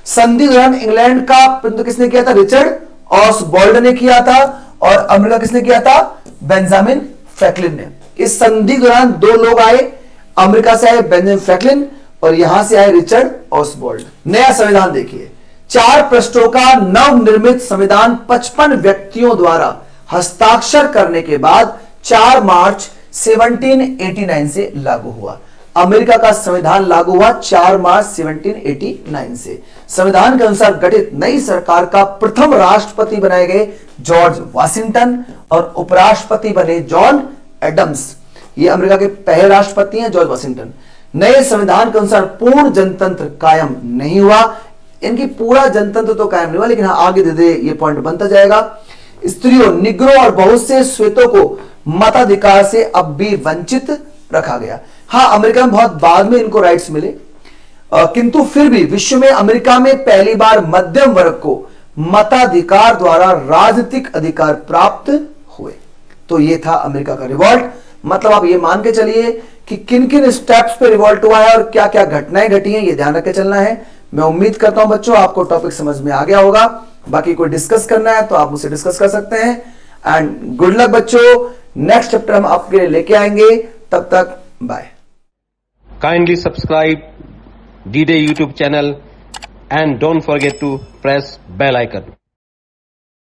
संधि दौरान इंग्लैंड का प्रतिनिधित्व किसने किया था? रिचर्ड ऑसबॉल्ड ने किया था। और अमेरिका किसने किया था? बेंजामिन फ्रैंकलिन ने। इस संधि दौरान 2 लोग आए, अमेरिका से आए बेंजामिन फ्रैंकलिन और यहां से आए रिचर्ड ऑसबॉल्ड। नया संविधान देखिए, 4 पृष्ठों का नवनिर्मित संविधान 55 व्यक्तियों द्वारा हस्ताक्षर करने के बाद 4 मार्च 1789 से लागू हुआ। अमेरिका का संविधान लागू हुआ 4 मार्च 1789 से। संविधान के अनुसार गठित नई सरकार का प्रथम राष्ट्रपति बनाए गए जॉर्ज वाशिंगटन और उपराष्ट्रपति बने जॉन एडम्स। ये अमेरिका के पहले राष्ट्रपति हैं, जॉर्ज वाशिंगटन। नए संविधान के अनुसार पूर्ण जनतंत्र कायम नहीं हुआ। इनकी पूरा जनतंत्र तो कायम नहीं हुआ, लेकिन आगे धीरे ये पॉइंट बनता जाएगा। स्त्रियों, निग्रो और बहुत से श्वेतों को मताधिकार से अब भी वंचित रखा गया। हाँ, अमेरिका में बहुत बाद में इनको राइट्स मिले, किंतु फिर भी विश्व में अमेरिका में पहली बार मध्यम वर्ग को मताधिकार द्वारा राजनीतिक अधिकार प्राप्त हुए। तो यह था अमेरिका का रिवॉल्ट। मतलब आप ये मान के चलिए कि किन किन स्टेप्स पे रिवॉल्ट हुआ है और क्या क्या घटनाएं घटी हैं, ये ध्यान रख के चलना है। मैं उम्मीद करता हूं बच्चों आपको टॉपिक समझ में आ गया होगा। बाकी कोई डिस्कस करना है तो आप मुझसे डिस्कस कर सकते हैं। एंड गुड लक बच्चों, नेक्स्ट चैप्टर हम आपके लिए लेके आएंगे। तब तक bye. Kindly subscribe D-Day YouTube channel and don't forget to press bell icon.